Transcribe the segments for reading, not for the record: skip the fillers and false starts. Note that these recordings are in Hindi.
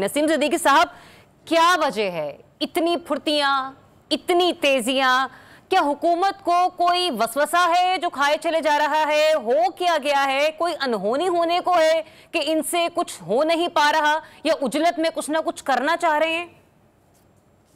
नसीम सिद्दीकी साहब, क्या वजह है इतनी फुर्तियां, इतनी तेजियां? क्या हुकूमत को कोई वसवसा है जो खाए चले जा रहा है? हो क्या गया है? कोई अनहोनी होने को है कि इनसे कुछ हो नहीं पा रहा, या उजलत में कुछ ना कुछ करना चाह रहे हैं?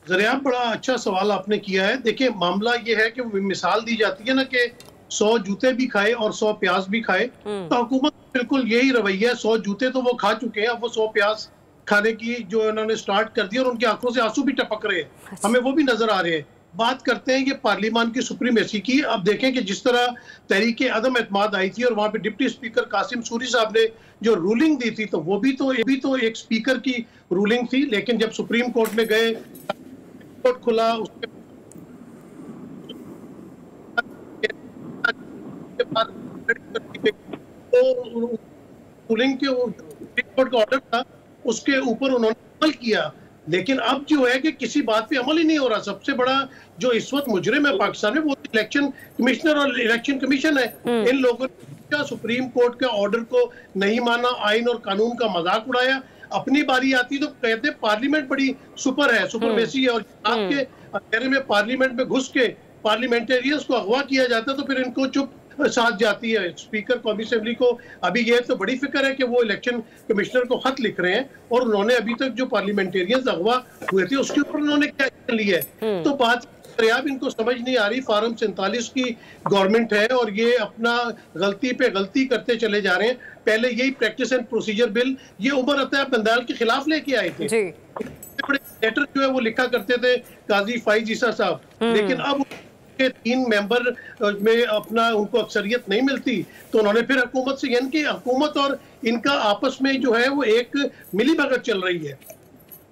जरिया, बड़ा अच्छा सवाल आपने किया है। देखिए, मामला ये है कि मिसाल दी जाती है ना कि 100 जूते भी खाए और 100 प्याज भी खाए। तो हुकूमत बिल्कुल यही रवैया है। 100 जूते तो वो खा चुके हैं, अब वो 100 प्याज खाने की जो इन्होंने स्टार्ट कर दिया और उनकी आंखों से आंसू भी टपक रहे हैं, हमें वो भी नजर आ रहे हैं। बात करते हैं ये पार्लियामान की सुप्रीमेसी की। अब देखें कि जिस तरह तहरीक अदम एतमाद आई थी और वहां पे डिप्टी स्पीकर कासिम सूरी साहब ने जो रूलिंग दी थी, तो वो भी तो एक स्पीकर की रूलिंग थी। लेकिन जब सुप्रीम कोर्ट में गए, कोर्ट खुला, उसके रूलिंग के कोर्ट का ऑर्डर था, उसके ऊपर उन्होंने अमल किया। लेकिन अब जो है कि किसी बात पे अमल ही नहीं हो रहा। सबसे बड़ा जो इस वक्त मुजरिम है पाकिस्तान में, वो इलेक्शन कमिश्नर और इलेक्शन कमीशन है। इन लोगों ने सुप्रीम कोर्ट के ऑर्डर को नहीं माना, आइन और कानून का मजाक उड़ाया। अपनी बारी आती तो कहते पार्लियामेंट बड़ी सुपर है, सुपरमेसी है, और आपके अंधेरे में पार्लियामेंट में घुस के पार्लियामेंटेरियंस को अगवा किया जाता है तो फिर इनको चुप साथ जाती है। स्पीकर कौमी असेंबली को अभी ये तो बड़ी फिक्र है कि वो इलेक्शन कमिश्नर को खत लिख रहे हैं, और उन्होंने अभी तक जो पार्लियामेंटेरियंस अगवा हुए थे उसके ऊपर उन्होंने क्या एक्शन लिया है। तो बात इनको समझ नहीं आ रही। फार्म 47 की गवर्नमेंट है और ये अपना गलती पे गलती करते चले जा रहे हैं। पहले यही प्रैक्टिस एंड प्रोसीजर बिल ये उमर अता बंदाल के खिलाफ लेके आए थे। बड़े लेटर जो है वो लिखा करते थे काजी फाइज ईसा साहब, लेकिन अब 3 मेंबर में अपना उनको अक्सरियत नहीं मिलती, तो उन्होंने फिर हुकूमत से, यानी कि हुकूमत और इनका आपस में जो है वो एक मिलीभगत चल रही है,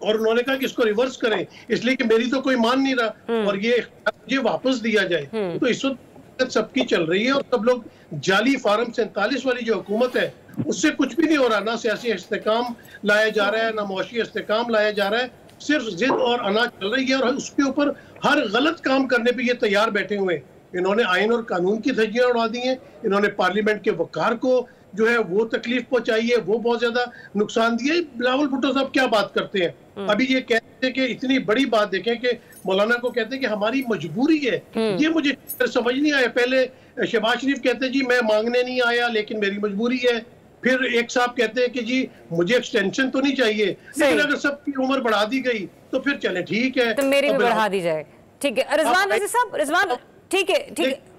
और उन्होंने कहा कि इसको रिवर्स करें, इसलिए कि मेरी तो कोई मान नहीं रहा और ये वापस दिया जाए। तो इस वक्त सबकी चल रही है और सब लोग जाली फार्म 47 वाली जो हुकूमत है उससे कुछ भी नहीं हो रहा। ना सियासी इस्तेकाम लाया जा रहा है, ना मुआशी इस्तेकाम लाया जा रहा है, सिर्फ जिद और अना चल रही है। और उसके ऊपर हर गलत काम करने पे ये तैयार बैठे हुए हैं। इन्होंने आइन और कानून की धज्जियां उड़ा दी हैं, इन्होंने पार्लियामेंट के वकार को जो है वो तकलीफ पहुंचाई है, वो बहुत ज्यादा नुकसान दिया है। बिलावल भुट्टो साहब क्या बात करते हैं, अभी ये कहते हैं कि इतनी बड़ी बात, देखें कि मौलाना को कहते हैं कि हमारी मजबूरी है। ये मुझे समझ नहीं आया। पहले शहबाज शरीफ कहते हैं जी मैं मांगने नहीं आया लेकिन मेरी मजबूरी है। फिर एक साहब कहते हैं कि जी मुझे एक्सटेंशन तो नहीं चाहिए, लेकिन अगर सबकी उम्र बढ़ा दी गई तो फिर चले ठीक है, तो मेरी भी बढ़ा दी जाए। ठीक है रिजवान रज़ी साहब, रिजवान ठीक है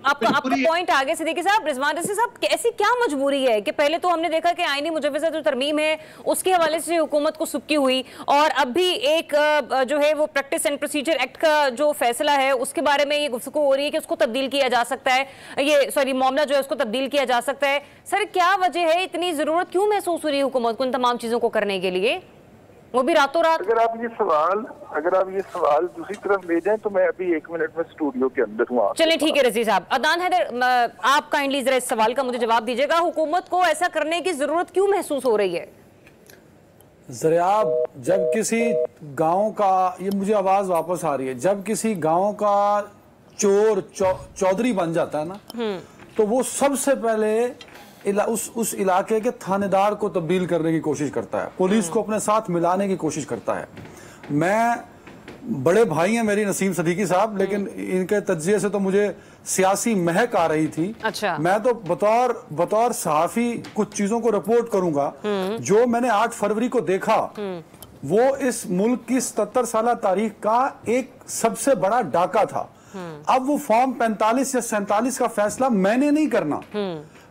आपका पॉइंट आगे सिद्दीकी साहब। रिजवान रज़ी साहब, ऐसी क्या मजबूरी है कि पहले तो हमने देखा कि आईनी मुजव्वज़ा जो तरमीम है उसके हवाले से हुकूमत को सुबकी हुई, और अब भी एक जो है वो प्रैक्टिस एंड प्रोसीजर एक्ट का जो फैसला है उसके बारे में ये गुफ्तगू हो रही है कि उसको तब्दील किया जा सकता है, ये सॉरी मामला जो है उसको तब्दील किया जा सकता है। सर, क्या वजह है, इतनी जरूरत क्यों महसूस हो रही है हुकूमत को इन तमाम चीजों को करने के लिए, वो भी रातों रात? अगर आप ये सवाल दूसरी तरफ ले जाएं तो मैं अभी 1 मिनट में स्टूडियो के अंदर हूँ। चलिए ठीक है रज़ी साहब। अदनान हैदर, आप काइंडली जरा इस सवाल का मुझे जवाब दीजिएगा, हुकूमत को ऐसा करने की जरूरत क्यों महसूस हो रही है? जरा जब किसी गांव का, ये मुझे आवाज वापस आ रही है, जब किसी गांव का चोर चौधरी बन जाता है ना, तो वो सबसे पहले उस इलाके के थानेदार को तब्दील करने की कोशिश करता है, पुलिस को अपने साथ मिलाने की कोशिश करता है। मैं, बड़े भाई हैं मेरी नसीम सिद्दीकी साहब, लेकिन इनके तज्जिए से तो मुझे सियासी महक आ रही थी। अच्छा। मैं तो बतौर सहाफी कुछ चीजों को रिपोर्ट करूंगा। जो मैंने 8 फरवरी को देखा वो इस मुल्क की 77 साल तारीख का एक सबसे बड़ा डाका था। अब वो फॉर्म 45 या 47 का फैसला मैंने नहीं करना,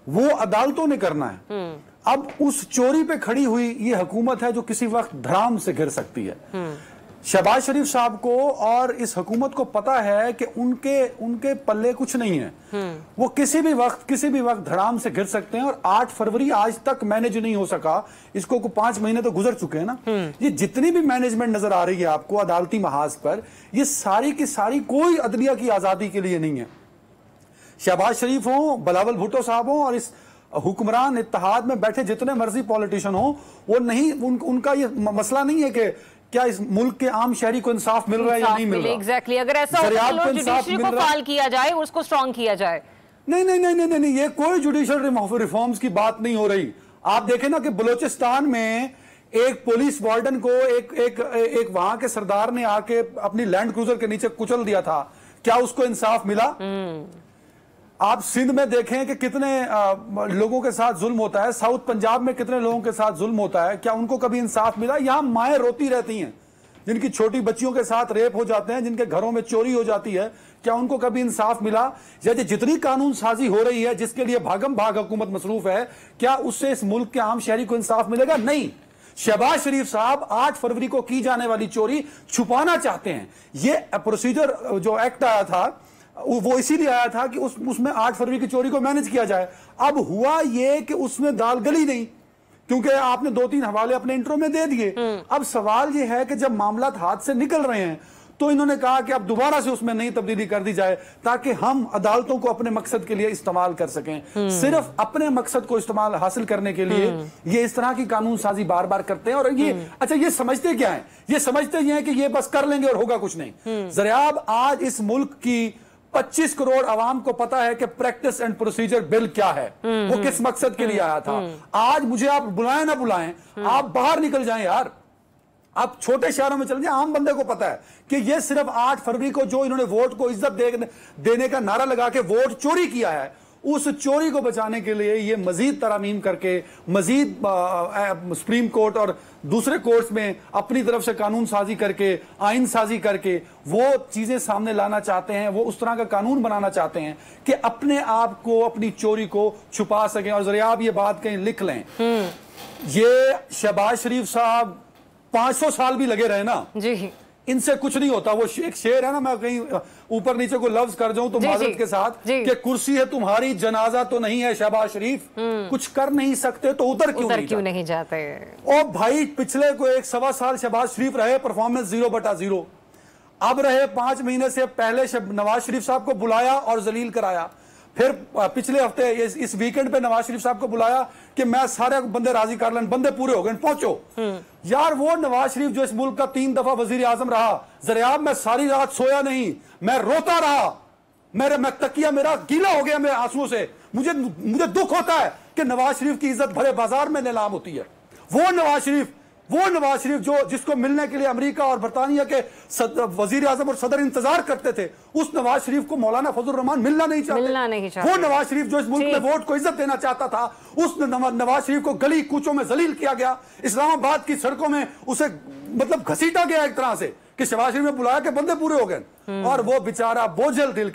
वो अदालतों ने करना है। अब उस चोरी पे खड़ी हुई ये हुकूमत है जो किसी वक्त धड़ाम से गिर सकती है। शहबाज शरीफ साहब को और इस हुकूमत को पता है कि उनके पल्ले कुछ नहीं है, वो किसी भी वक्त धड़ाम से गिर सकते हैं। और 8 फरवरी आज तक मैनेज नहीं हो सका, इसको 5 महीने तो गुजर चुके हैं ना। ये जितनी भी मैनेजमेंट नजर आ रही है आपको अदालती महाज पर, ये सारी की सारी कोई अदलिया की आजादी के लिए नहीं है। शहबाज शरीफ हो, बिलावल भुट्टो साहब हो, और इस हुक्मरान इत्तेहाद में बैठे जितने मर्जी पॉलिटिशियन हो, वो नहीं, उनका ये मसला नहीं है कि क्या इस मुल्क के आम शहरी को इंसाफ मिल रहा है या नहीं मिल रहा। एग्जैक्टली, अगर ऐसा हो तो जुडिशरी को फाल किया जाए, उसको स्ट्रांग किया जाए। नहीं, ये कोई जुडिशियल रिफॉर्म्स की बात नहीं हो रही। आप देखें ना कि बलूचिस्तान में एक पुलिस वार्डन को एक वहां के सरदार ने आके अपनी लैंड क्रूजर के नीचे कुचल दिया था, क्या उसको इंसाफ मिला? आप सिंध में देखें कि कितने लोगों के साथ जुल्म होता है, साउथ पंजाब में कितने लोगों के साथ जुल्म होता है, क्या उनको कभी इंसाफ मिला? यहां माएं रोती रहती हैं, जिनकी छोटी बच्चियों के साथ रेप हो जाते हैं, जिनके घरों में चोरी हो जाती है, क्या उनको कभी इंसाफ मिला? यदि जितनी कानून साजी हो रही है, जिसके लिए भागम भाग हुकूमत मसरूफ है, क्या उससे इस मुल्क के आम शहरी को इंसाफ मिलेगा? नहीं। शहबाज शरीफ साहब 8 फरवरी को की जाने वाली चोरी छुपाना चाहते हैं। ये प्रोसीजर जो एक्ट आया था वो इसीलिए आया था कि उसमें 8 फरवरी की चोरी को मैनेज किया जाए। अब हुआ ये कि उसमें दाल गली नहीं, क्योंकि आपने 2-3 हवाले अपने इंट्रो में दे दिए। अब सवाल यह है कि जब मामला हाथ से निकल रहे हैं तो इन्होंने कहा कि अब दोबारा से उसमें नई तब्दीली कर दी जाए ताकि हम अदालतों को अपने मकसद के लिए इस्तेमाल कर सकें। सिर्फ अपने मकसद को इस्तेमाल हासिल करने के लिए ये इस तरह की कानून साजी बार बार करते हैं। और ये अच्छा, ये समझते क्या है? ये समझते ये हैं कि ये बस कर लेंगे और होगा कुछ नहीं। ज़रियाब, आज इस मुल्क की 25 करोड़ आवाम को पता है कि प्रैक्टिस एंड प्रोसीजर बिल क्या है, वो किस मकसद के लिए आया था। आज मुझे आप बुलाएं ना बुलाएं, आप बाहर निकल जाएं यार, आप छोटे शहरों में चल जाए, आम बंदे को पता है कि ये सिर्फ 8 फरवरी को जो इन्होंने वोट को इज्जत देने का नारा लगा के वोट चोरी किया है, उस चोरी को बचाने के लिए ये मजीद तरमीम करके, मजीद सुप्रीम कोर्ट और दूसरे कोर्ट्स में अपनी तरफ से कानून साजी करके, आइन साजी करके वो चीजें सामने लाना चाहते हैं। वो उस तरह का कानून बनाना चाहते हैं कि अपने आप को, अपनी चोरी को छुपा सकें। और जरिए आप ये बात कहीं लिख लें, ये शहबाज शरीफ साहब 500 साल भी लगे रहे ना जी, इनसे कुछ नहीं होता। वो एक शेर है ना, मैं कहीं ऊपर नीचे को लफ्ज कर जाऊं तो माजरत के साथ, कि कुर्सी है तुम्हारी, जनाजा तो नहीं है शहबाज शरीफ, कुछ कर नहीं सकते तो उधर क्यों नहीं जाते? और भाई पिछले को 1-1.25 साल शहबाज शरीफ रहे, परफॉर्मेंस 0/0। अब रहे 5 महीने से पहले नवाज शरीफ साहब को बुलाया और जलील कराया। फिर पिछले हफ्ते इस वीकेंड पे नवाज शरीफ साहब को बुलाया कि मैं सारे बंदे राजी कर लें, बंदे पूरे हो गए, पहुंचो। यार वो नवाज शरीफ जो इस मुल्क का 3 दफा वजीर आजम रहा, ज़रियाब मैं सारी रात सोया नहीं, मैं रोता रहा, मैं तकिया मेरा गीला हो गया मेरे आंसुओं से। मुझे दुख होता है कि नवाज शरीफ की इज्जत भरे बाजार में नीलाम होती है। वो नवाज शरीफ जो जिसको मिलने के लिए अमेरिका और बरतानिया के वजीर आजम और सदर इंतजार करते थे, उस नवाज शरीफ को मौलाना फजल रहमान मिलना नहीं चाहते। वो नवाज शरीफ जो इस मुल्क में वोट को इज्जत देना चाहता था, उस नवाज शरीफ को गली कूचों में जलील किया गया, इस्लामाबाद की सड़कों में उसे मतलब घसीटा गया एक तरह से कि शहबाज शरीफ ने बुलाया कि बंदे पूरे हो गए। और वो बेचारा बोझल दिल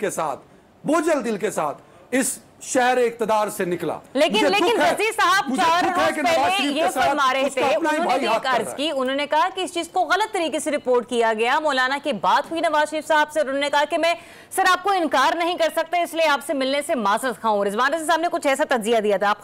के साथ इस शहर इक़्तिदार से निकला। लेकिन रजी साहब 4 रोज पहले ये फरमा रहे थे, उन्होंने एक अर्ज की, उन्होंने कहा कि इस चीज को गलत तरीके से रिपोर्ट किया गया। मौलाना की बात हुई नवाज शरीफ साहब से, उन्होंने कहा कि मैं सर आपको इनकार नहीं कर सकता, इसलिए आपसे मिलने से माजरत खाऊं। रिजवान रज़ी साहब ने कुछ ऐसा तज्जिया दिया था। आप